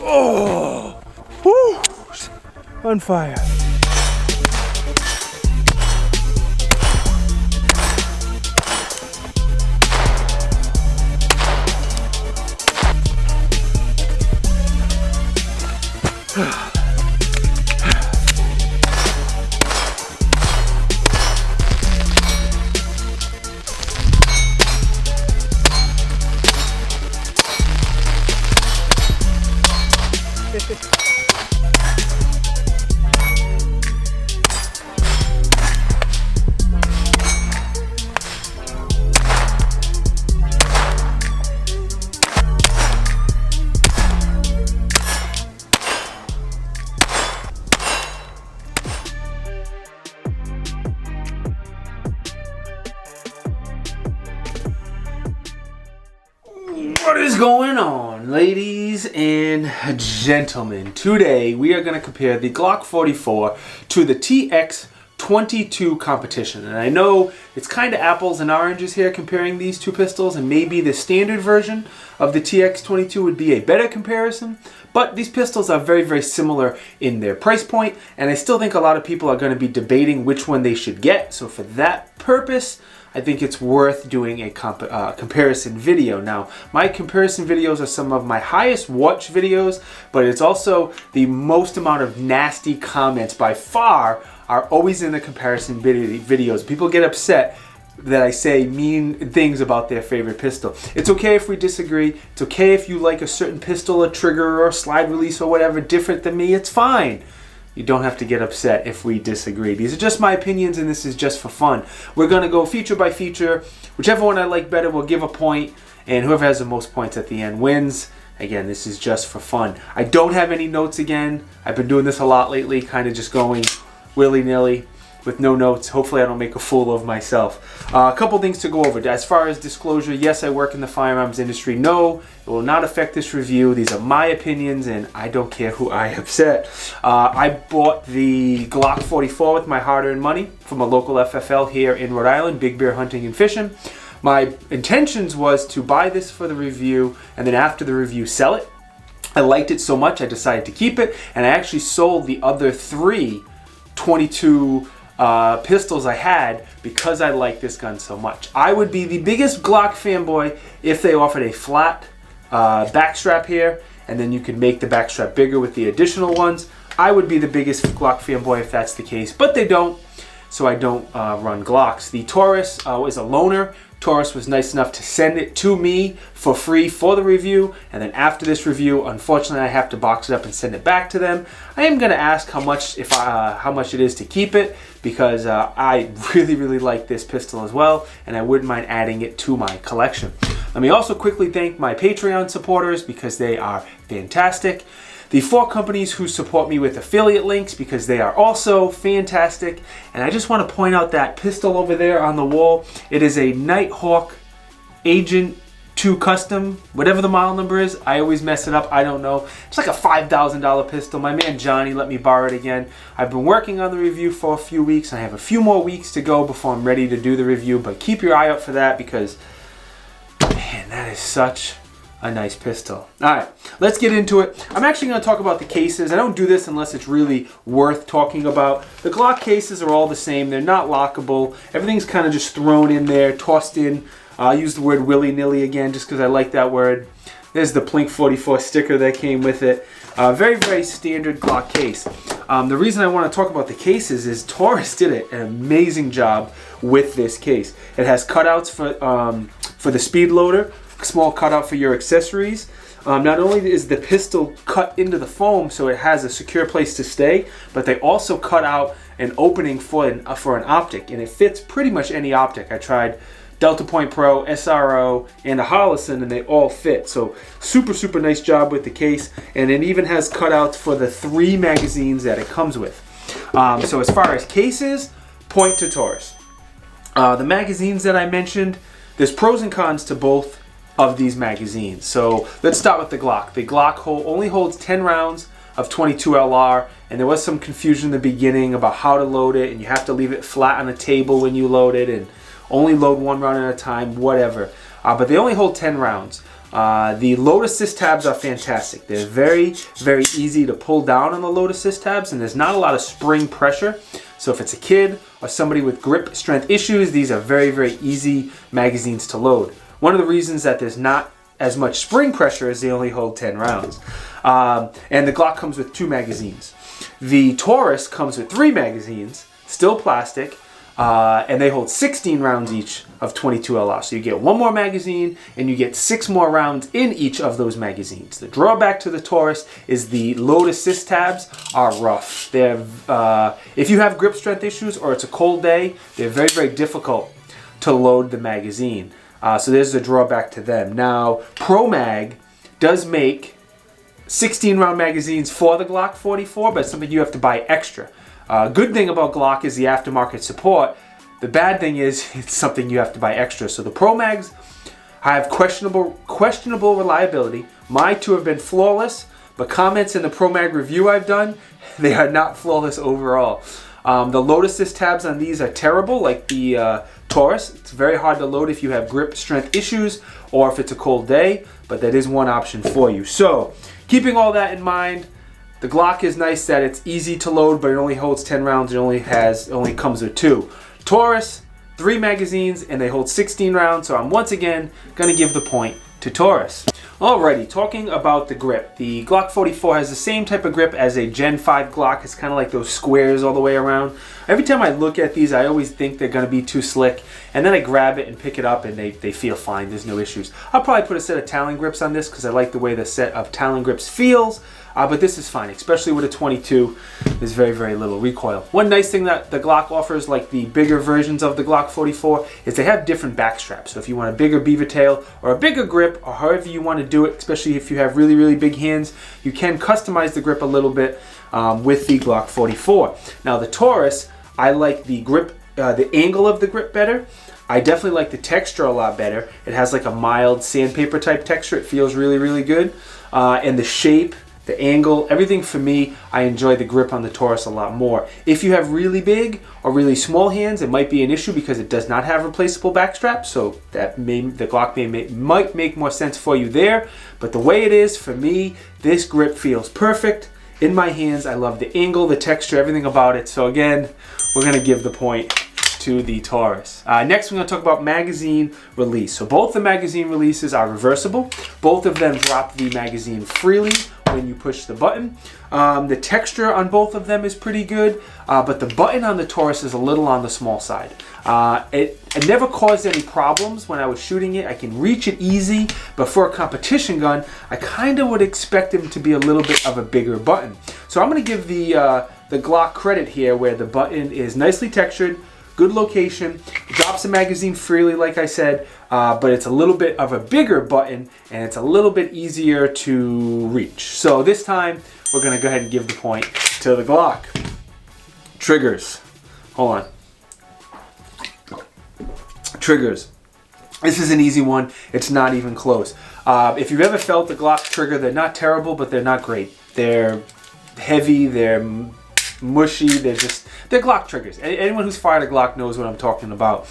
Oh, woo, on fire. What is going on, ladies and gentlemen? Today we are going to compare the Glock 44 to the TX-22 Competition. And I know it's kind of apples and oranges here comparing these two pistols, and maybe the standard version of the TX-22 would be a better comparison. But these pistols are very, very similar in their price point, and I still think a lot of people are going to be debating which one they should get. So for that purpose, I think it's worth doing a comparison video. Now, my comparison videos are some of my highest watch videos, but it's also the most amount of nasty comments by far are always in the comparison videos. People get upset that I say mean things about their favorite pistol. It's okay if we disagree. It's okay if you like a certain pistol, a trigger, or a slide release, or whatever different than me. It's fine. You don't have to get upset if we disagree. These are just my opinions, and this is just for fun. We're going to go feature by feature. Whichever one I like better, we'll give a point, and whoever has the most points at the end wins. Again, this is just for fun. I don't have any notes again. I've been doing this a lot lately, kind of just going willy-nilly with no notes. Hopefully I don't make a fool of myself. A couple things to go over. As far as disclosure, yes, I work in the firearms industry. No, it will not affect this review. These are my opinions, and I don't care who I upset. I bought the Glock 44 with my hard-earned money from a local FFL here in Rhode Island, Big Bear Hunting and Fishing. My intentions was to buy this for the review, and then after the review, sell it. I liked it so much, I decided to keep it, and I actually sold the other three 22 pistols I had because I like this gun so much. I would be the biggest Glock fanboy if they offered a flat backstrap here, and then you can make the backstrap bigger with the additional ones. I would be the biggest Glock fanboy if that's the case, but they don't, so I don't run Glocks. The Taurus is a loaner. Taurus was nice enough to send it to me for free for the review, and then after this review, unfortunately, I have to box it up and send it back to them. I am going to ask how much it is to keep it, because I really, really like this pistol as well, and I wouldn't mind adding it to my collection. Let me also quickly thank my Patreon supporters, because they are fantastic. The 4 companies who support me with affiliate links, because they are also fantastic. And I just want to point out that pistol over there on the wall. It is a Nighthawk Agent 2 Custom, whatever the model number is. I always mess it up. I don't know. It's like a $5,000 pistol. My man Johnny let me borrow it again. I've been working on the review for a few weeks. I have a few more weeks to go before I'm ready to do the review. But keep your eye out for that, because, man, that is such a nice pistol. Alright, let's get into it. I'm actually going to talk about the cases. I don't do this unless it's really worth talking about. The Glock cases are all the same. They're not lockable. Everything's kind of just thrown in there, tossed in. I'll use the word willy-nilly again just because I like that word. There's the Plink 44 sticker that came with it. Very, very standard Glock case. The reason I want to talk about the cases is Taurus did an amazing job with this case. It has cutouts for the speed loader, small cutout for your accessories. Not only is the pistol cut into the foam so it has a secure place to stay, but they also cut out an opening for an optic, and it fits pretty much any optic. I tried Delta Point Pro, SRO, and a Holosun, and they all fit. So super, super nice job with the case, and it even has cutouts for the 3 magazines that it comes with. So as far as cases, point to Taurus. The magazines that I mentioned, there's pros and cons to both of these magazines. So let's start with the Glock. The Glock only holds 10 rounds of 22 LR, and there was some confusion in the beginning about how to load it, and you have to leave it flat on a table when you load it, and only load 1 round at a time, whatever. But they only hold 10 rounds. The load assist tabs are fantastic. They're very, very easy to pull down on the load assist tabs, and there's not a lot of spring pressure. So if it's a kid or somebody with grip strength issues, these are very, very easy magazines to load. One of the reasons that there's not as much spring pressure is they only hold 10 rounds. And the Glock comes with 2 magazines. The Taurus comes with 3 magazines, still plastic, and they hold 16 rounds each of 22 LR. So you get 1 more magazine and you get 6 more rounds in each of those magazines. The drawback to the Taurus is the load assist tabs are rough. They're, if you have grip strength issues or it's a cold day, they're very, very difficult to load the magazine. So there's the drawback to them. Now, ProMag does make 16 round magazines for the Glock 44, but it's something you have to buy extra. Good thing about Glock is the aftermarket support. The bad thing is it's something you have to buy extra. So the ProMags have questionable reliability. My 2 have been flawless, but comments in the ProMag review I've done, they are not flawless overall. The load assist tabs on these are terrible, like the Taurus. It's very hard to load if you have grip strength issues or if it's a cold day, but that is one option for you. So, keeping all that in mind, the Glock is nice that it's easy to load, but it only holds 10 rounds. It only comes with 2. Taurus, 3 magazines, and they hold 16 rounds. So I'm once again gonna give the point to Taurus. Alrighty, talking about the grip. The Glock 44 has the same type of grip as a Gen 5 Glock. It's kind of like those squares all the way around. Every time I look at these, I always think they're going to be too slick. And then I grab it and pick it up and they feel fine. There's no issues. I'll probably put a set of Talon grips on this because I like the way the set of Talon grips feels. But this is fine, especially with a 22. There's very, very little recoil. One nice thing that the Glock offers, like the bigger versions of the Glock 44, is they have different back straps. So if you want a bigger beaver tail or a bigger grip, or however you want to do it, especially if you have really, really big hands, you can customize the grip a little bit with the Glock 44. Now the Taurus, I like the grip, the angle of the grip better. I definitely like the texture a lot better. It has like a mild sandpaper type texture. It feels really, really good. And the shape, the angle, everything for me, I enjoy the grip on the Taurus a lot more. If you have really big or really small hands, it might be an issue because it does not have replaceable back straps, so that the Glock might make more sense for you there. But the way it is, for me, this grip feels perfect in my hands. I love the angle, the texture, everything about it. So again, we're gonna give the point to the Taurus. Next, we're going to talk about magazine release. So both the magazine releases are reversible. Both of them drop the magazine freely when you push the button. The texture on both of them is pretty good, but the button on the Taurus is a little on the small side. It never caused any problems when I was shooting it. I can reach it easy, but for a competition gun, I kind of would expect them to be a little bit of a bigger button. So I'm going to give the Glock credit here where the button is nicely textured, good location, drops the magazine freely like I said, but it's a little bit of a bigger button and it's a little bit easier to reach. So this time we're gonna go ahead and give the point to the Glock. Triggers, hold on. Triggers, this is an easy one, it's not even close. If you've ever felt the Glock trigger, they're not terrible, but they're not great. They're heavy, they're mushy, they're Glock triggers. Anyone who's fired a Glock knows what I'm talking about.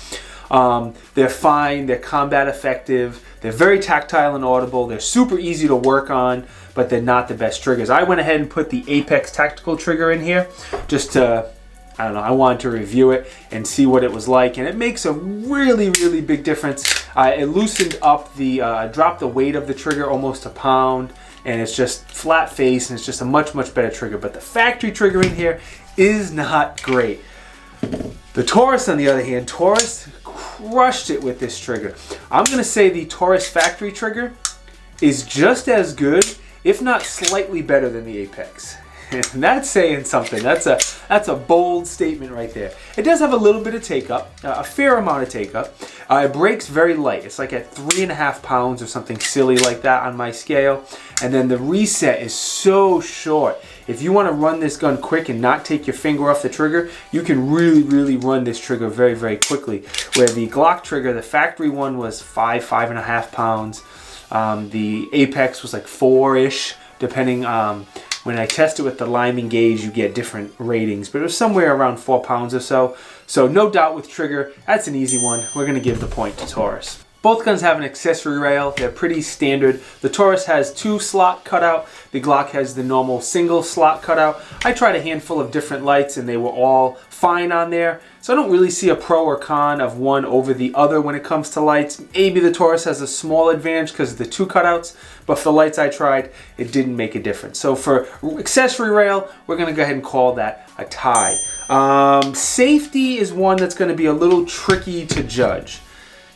They're fine, they're combat effective, they're very tactile and audible, they're super easy to work on, but they're not the best triggers. I went ahead and put the Apex tactical trigger in here just to, I don't know, I wanted to review it and see what it was like, and it makes a really, really big difference. It loosened up dropped the weight of the trigger almost a pound, and it's just flat face, and it's just a much, much better trigger. But the factory trigger in here is not great. The Taurus, on the other hand, Taurus crushed it with this trigger. I'm going to say the Taurus factory trigger is just as good, if not slightly better than the Apex. And that's saying something. That's a bold statement right there. It does have a little bit of take-up, a fair amount of take-up. It breaks very light. It's like at 3.5 pounds or something silly like that on my scale. And then the reset is so short. If you want to run this gun quick and not take your finger off the trigger, you can really, really run this trigger very, very quickly. Where the Glock trigger, the factory one was 5.5 pounds. The Apex was like 4-ish, depending. When I test it with the liming gauge, you get different ratings, but it was somewhere around 4 pounds or so. So no doubt with trigger, that's an easy one. We're going to give the point to Taurus. Both guns have an accessory rail. They're pretty standard. The Taurus has 2 slot cutout. The Glock has the normal single slot cutout. I tried a handful of different lights and they were all fine on there. So I don't really see a pro or con of one over the other when it comes to lights. Maybe the Taurus has a small advantage because of the 2 cutouts, but for the lights I tried, it didn't make a difference. So for accessory rail, we're gonna go ahead and call that a tie. Safety is one that's gonna be a little tricky to judge.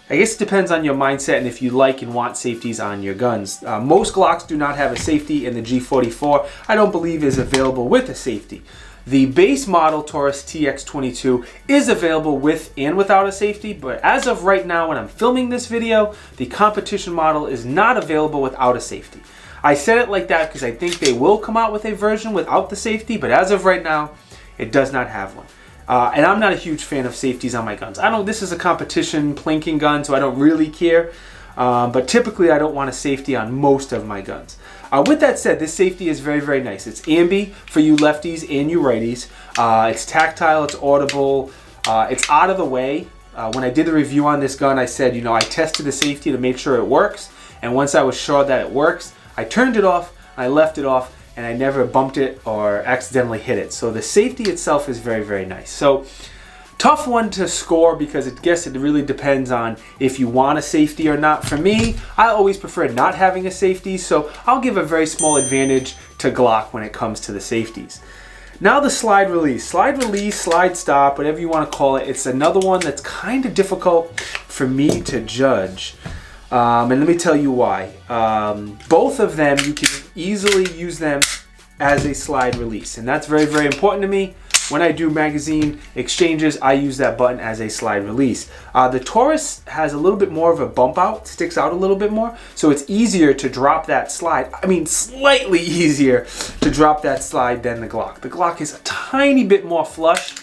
I guess it depends on your mindset and if you like and want safeties on your guns. Most Glocks do not have a safety, and the G44 I don't believe is available with a safety. The base model Taurus TX-22 is available with and without a safety, but as of right now when I'm filming this video, the competition model is not available without a safety. I said it like that because I think they will come out with a version without the safety, but as of right now, it does not have one. And I'm not a huge fan of safeties on my guns. This is a competition plinking gun, so I don't really care. But typically I don't want a safety on most of my guns. With that said, this safety is very, very nice. It's ambi for you lefties and you righties. It's tactile, it's audible, it's out of the way. When I did the review on this gun, I said, I tested the safety to make sure it works. And once I was sure that it works, I turned it off, I left it off, and I never bumped it or accidentally hit it. So the safety itself is very, very nice. So tough one to score because I guess it really depends on if you want a safety or not. For me, I always prefer not having a safety, so I'll give a very small advantage to Glock when it comes to the safeties. Now the slide release, slide stop, whatever you want to call it. It's another one that's kind of difficult for me to judge. And let me tell you why. Both of them, you can easily use them as a slide release. And that's very, very important to me. When I do magazine exchanges, I use that button as a slide release. The Taurus has a little bit more of a bump out, sticks out a little bit more. So it's easier to drop that slide. Slightly easier to drop that slide than the Glock. The Glock is a tiny bit more flush,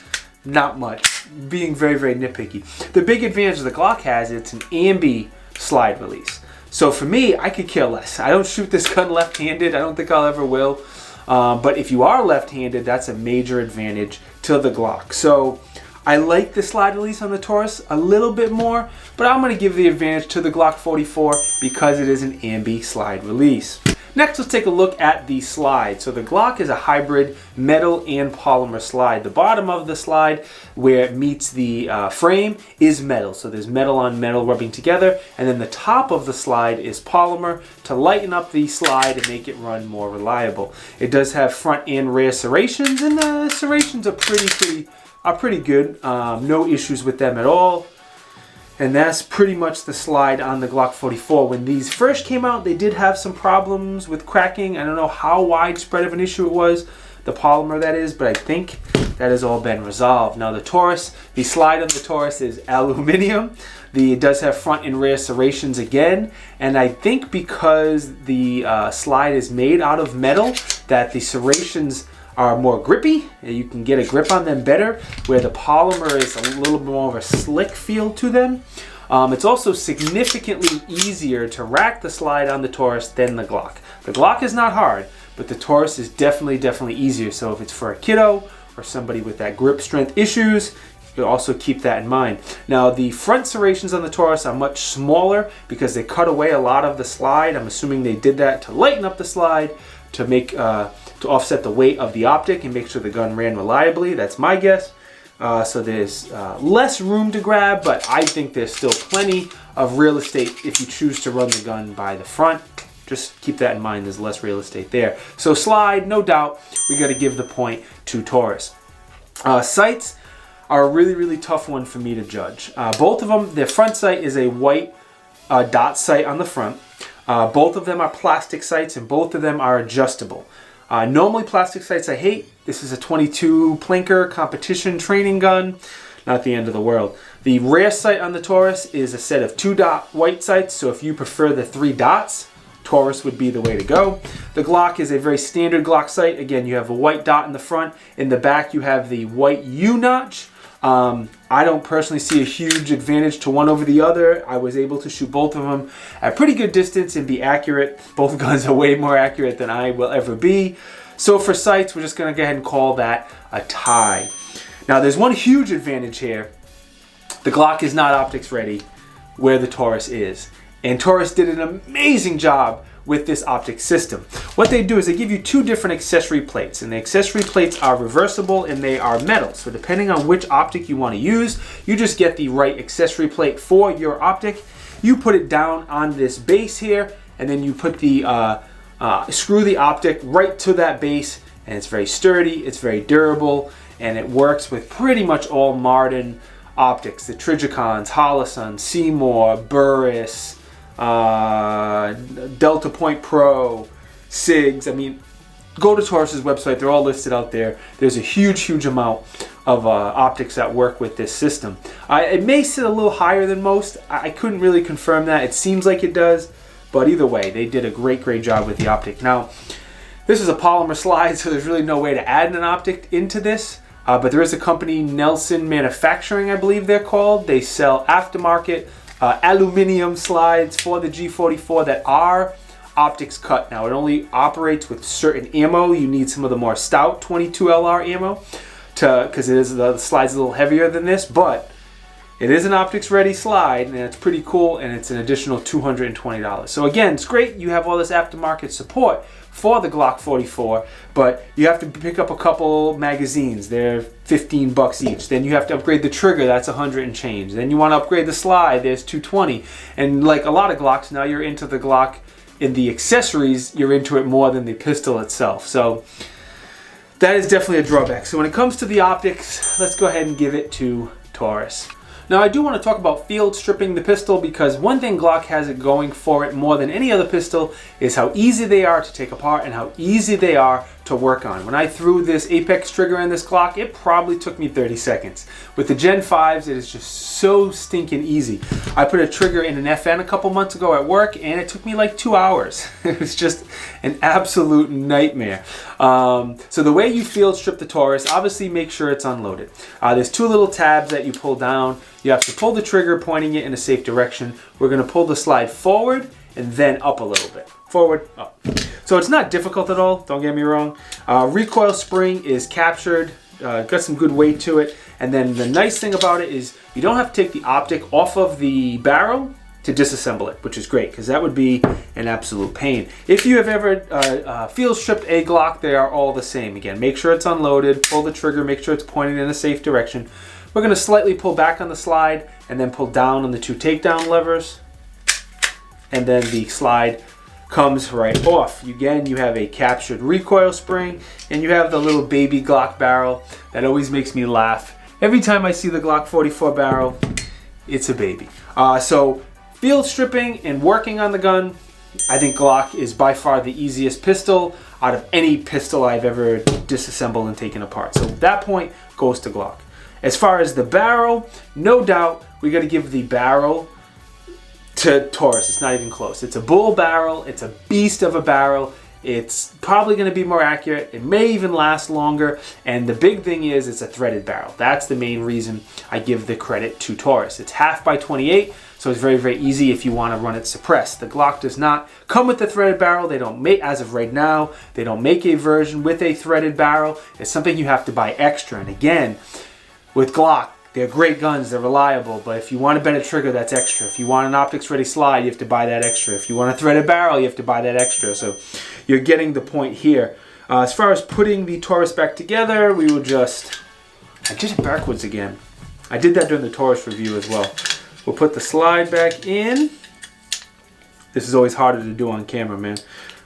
not much, being very, very nitpicky. The big advantage the Glock has, it's an ambi slide release. So for me, I could care less. I don't shoot this gun left-handed. I don't think I'll ever will. But if you are left-handed, that's a major advantage to the Glock. So I like the slide release on the Taurus a little bit more, but I'm going to give the advantage to the Glock 44 because it is an ambi slide release. Next, let's take a look at the slide. So the Glock is a hybrid metal and polymer slide. The bottom of the slide, where it meets the frame, is metal. So there's metal on metal rubbing together. And then the top of the slide is polymer to lighten up the slide and make it run more reliable. It does have front and rear serrations, and the serrations are pretty good. No issues with them at all. And that's pretty much the slide on the Glock 44. When these first came out, they did have some problems with cracking. I don't know how widespread of an issue it was, the polymer that is, but I think that has all been resolved. Now the Taurus, the slide on the Taurus is aluminum. It does have front and rear serrations again, and I think because the slide is made out of metal, that the serrations are more grippy. You can get a grip on them better, where the polymer is a little more of a slick feel to them. It's also significantly easier to rack the slide on the Taurus than the Glock. The Glock is not hard, but the Taurus is definitely easier. So if it's for a kiddo or somebody with that grip strength issues, you'll also keep that in mind. Now the front serrations on the Taurus are much smaller because they cut away a lot of the slide. I'm assuming they did that to lighten up the slide, to make to offset the weight of the optic and make sure the gun ran reliably. That's my guess. So there's less room to grab, but I think there's still plenty of real estate if you choose to run the gun by the front. Just keep that in mind, there's less real estate there. So slide, no doubt, we got to give the point to Taurus. Sights are a really tough one for me to judge. Both of them, their front sight is a white dot sight on the front. Both of them are plastic sights and both of them are adjustable. Normally plastic sights I hate. This is a 22 plinker competition training gun. Not the end of the world. The rear sight on the Taurus is a set of 2-dot white sights, so if you prefer the 3 dots, Taurus would be the way to go. The Glock is a very standard Glock sight. Again, you have a white dot in the front. In the back, you have the white U-notch. I don't personally see a huge advantage to one over the other. I was able to shoot both of them at pretty good distance and be accurate. Both guns are way more accurate than I will ever be. So for sights, we're just going to go ahead and call that a tie. Now there's one huge advantage here. The Glock is not optics ready. where the Taurus is. And Taurus did an amazing job with this optic system. What they do is they give you two different accessory plates, and the accessory plates are reversible and they are metal. So depending on which optic you want to use, you just get the right accessory plate for your optic. You put it down on this base here, and then you put the screw the optic right to that base, and it's very sturdy, it's very durable, and it works with pretty much all modern optics. The Trigicons, Holosun, Seymour, Burris, Delta Point Pro, SIGs. I mean, go to Taurus's website, they're all listed out there. There's a huge amount of optics that work with this system. It may sit a little higher than most. I couldn't really confirm that. It seems like it does, but either way, they did a great job with the optic. Now, this is a polymer slide, so there's really no way to add an optic into this, but there is a company, Nelson Manufacturing, I believe they're called. They sell aftermarket aluminum slides for the G44 that are optics cut. Now, it only operates with certain ammo. You need some of the more stout 22 LR ammo because the slide's a little heavier than this, but it is an optics ready slide, and it's pretty cool, and it's an additional $220. So again, it's great. You have all this aftermarket support for the Glock 44, but you have to pick up a couple magazines. They're 15 bucks each. Then you have to upgrade the trigger. That's 100 and change. Then you want to upgrade the slide. There's 220. And like a lot of Glocks, now you're into the Glock in the accessories. You're into it more than the pistol itself. So that is definitely a drawback. So when it comes to the optics, let's go ahead and give it to Taurus. Now, I do want to talk about field stripping the pistol, because one thing Glock has it going for it more than any other pistol is how easy they are to take apart and how easy they are to work on. When I threw this Apex trigger in this Glock, it probably took me 30 seconds. With the Gen 5s, it is just so stinking easy. I put a trigger in an FN a couple months ago at work, and it took me like 2 hours. It was just an absolute nightmare. So the way you field strip the Taurus, obviously make sure it's unloaded. There's two little tabs that you pull down. You have to pull the trigger, pointing it in a safe direction. We're going to pull the slide forward and then up a little bit. Forward, up. So it's not difficult at all, don't get me wrong. Recoil spring is captured, got some good weight to it. And then the nice thing about it is you don't have to take the optic off of the barrel to disassemble it, which is great, because that would be an absolute pain. If you have ever field stripped a Glock, they are all the same. Again, make sure it's unloaded, pull the trigger, make sure it's pointed in a safe direction. We're going to slightly pull back on the slide and then pull down on the two takedown levers, and then the slide comes right off. Again, you have a captured recoil spring, and you have the little baby Glock barrel that always makes me laugh. Every time I see the Glock 44 barrel, it's a baby. So field stripping and working on the gun, I think Glock is by far the easiest pistol out of any pistol I've ever disassembled and taken apart. So that point goes to Glock. As far as the barrel, no doubt we got to give the barrel to Taurus. It's not even close. It's a bull barrel. It's a beast of a barrel. It's probably going to be more accurate. It may even last longer. And the big thing is it's a threaded barrel. That's the main reason I give the credit to Taurus. It's 1/2x28, so it's very easy if you want to run it suppressed. The Glock does not come with the threaded barrel. They don't make, as of right now, they don't make a version with a threaded barrel. It's something you have to buy extra. And again, with Glock, they're great guns, they're reliable, but if you want a better trigger, that's extra. If you want an optics ready slide, you have to buy that extra. If you want a threaded barrel, you have to buy that extra. So you're getting the point here. As far as putting the Taurus back together, we will just, I did it backwards again. I did that during the Taurus review as well. We'll put the slide back in. This is always harder to do on camera, man.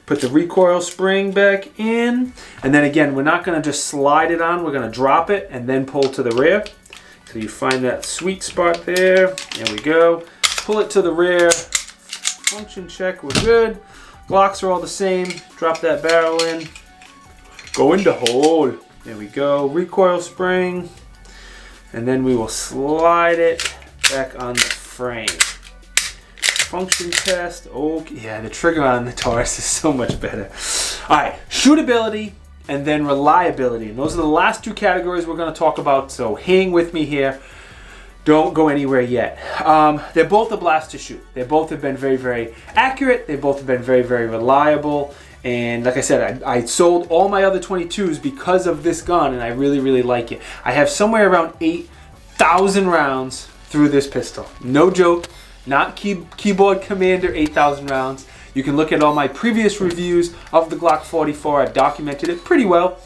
Put the recoil spring back in, and then again, we're not going to just slide it on, we're going to drop it and then pull to the rear. So you find that sweet spot there. There we go. Pull it to the rear. Function check, we're good. Glocks are all the same. Drop that barrel in. Go into hold. There we go. Recoil spring. And then we will slide it back on the frame. Function test. Okay, yeah, the trigger on the Taurus is so much better. All right, shootability and then reliability. And those are the last two categories we're going to talk about, so hang with me here. Don't go anywhere yet. They're both a blast to shoot. They both have been very accurate. They both have been very reliable. And like I said, I sold all my other 22s because of this gun, and I really like it. I have somewhere around 8,000 rounds through this pistol. No joke. not Keyboard Commander 8,000 rounds. You can look at all my previous reviews of the Glock 44. I've documented it pretty well,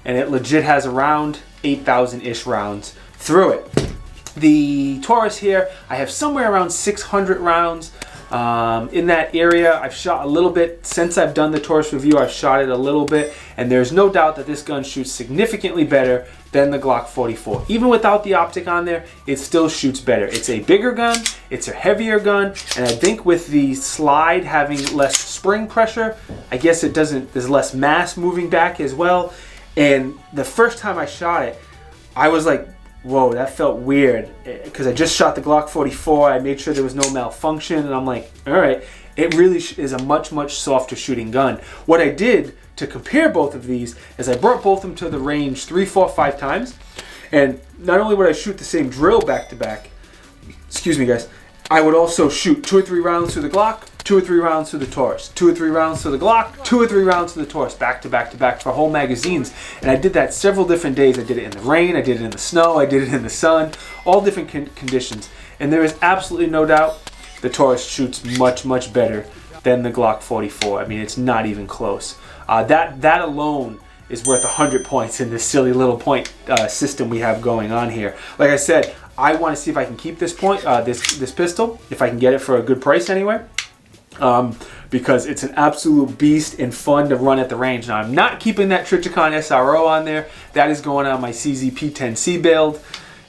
and it legit has around 8,000-ish rounds through it. The Taurus here, I have somewhere around 600 rounds in that area. I've shot a little bit. Since I've done the Taurus review, I've shot it a little bit, and there's no doubt that this gun shoots significantly better than the Glock 44. Even without the optic on there, it still shoots better. It's a bigger gun, it's a heavier gun, and I think with the slide having less spring pressure, I guess it doesn't, there's less mass moving back as well. And the first time I shot it, I was like, whoa, that felt weird, because I just shot the Glock 44. I made sure there was no malfunction, and I'm like, all right, it really is a much softer shooting gun. What I did to compare both of these is I brought both of them to the range 3, 4, 5 times, and not only would I shoot the same drill back to back, excuse me guys, I would also shoot 2 or 3 rounds through the Glock, 2 or 3 rounds through the Taurus, 2 or 3 rounds through the Glock, 2 or 3 rounds through the Taurus, back to back to back for whole magazines. And I did that several different days. I did it in the rain, I did it in the snow, I did it in the sun, all different conditions. And there is absolutely no doubt the Taurus shoots much better than the Glock 44. I mean, it's not even close. That alone is worth 100 points in this silly little point system we have going on here. Like I said, I want to see if I can keep this this pistol, if I can get it for a good price anyway, because it's an absolute beast and fun to run at the range. Now, I'm not keeping that Trichicon SRO on there. That is going on my CZP-10C build.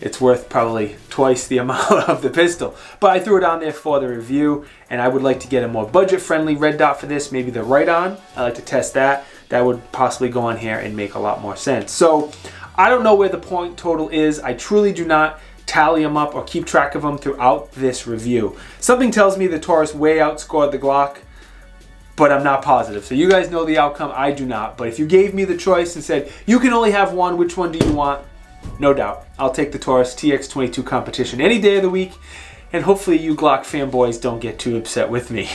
It's worth probably twice the amount of the pistol. But I threw it on there for the review, and I would like to get a more budget-friendly red dot for this, maybe the right-on. I like to test that. That would possibly go on here and make a lot more sense. So I don't know where the point total is. I truly do not tally them up or keep track of them throughout this review. Something tells me the Taurus way outscored the Glock, but I'm not positive. So you guys know the outcome, I do not. But if you gave me the choice and said, you can only have one, which one do you want? No doubt, I'll take the Taurus TX-22 Competition any day of the week, and hopefully you Glock fanboys don't get too upset with me.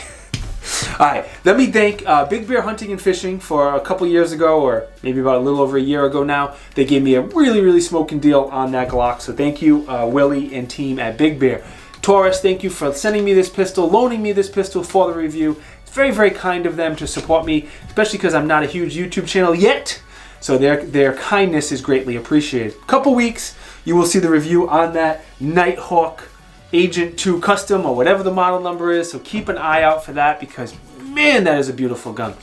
Alright, let me thank Big Bear Hunting and Fishing for a couple years ago, or maybe about a little over a year ago now. They gave me a really smoking deal on that Glock, so thank you Willie and team at Big Bear. Taurus, thank you for sending me this pistol, loaning me this pistol for the review. It's very kind of them to support me, especially because I'm not a huge YouTube channel yet. So their kindness is greatly appreciated. Couple weeks, you will see the review on that Nighthawk Agent 2 Custom, or whatever the model number is. So keep an eye out for that, because man, that is a beautiful gun.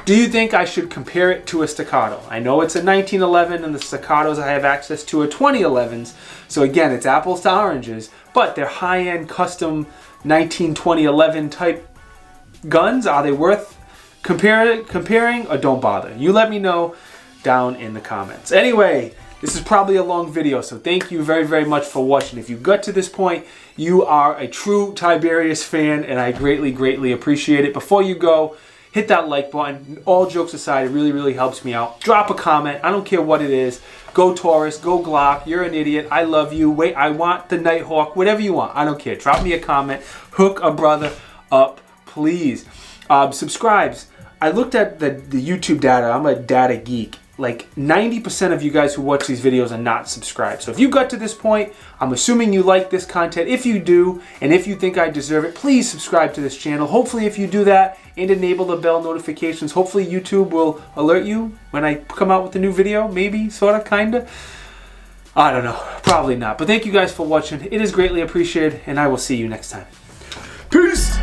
Do you think I should compare it to a Staccato? I know it's a 1911, and the Staccatos I have access to are 2011s. So again, it's apples to oranges, but they're high-end custom 2011 type guns. Are they worth comparing, or don't bother? You let me know down in the comments. Anyway, this is probably a long video, so thank you very much for watching. If you got to this point, you are a true Tiberious fan, and I greatly appreciate it. Before you go, hit that like button. All jokes aside, it really helps me out. Drop a comment. I don't care what it is. Go Taurus, go Glock, you're an idiot, I love you, wait, I want the Nighthawk, whatever you want, I don't care. Drop me a comment, hook a brother up, please. Subscribes. I looked at the YouTube data. I'm a data geek. Like 90% of you guys who watch these videos are not subscribed. So if you got to this point, I'm assuming you like this content. If you do, and if you think I deserve it, please subscribe to this channel. Hopefully if you do that and enable the bell notifications, hopefully YouTube will alert you when I come out with a new video. Maybe, sorta, kinda. I don't know, probably not. But thank you guys for watching. It is greatly appreciated, and I will see you next time. Peace!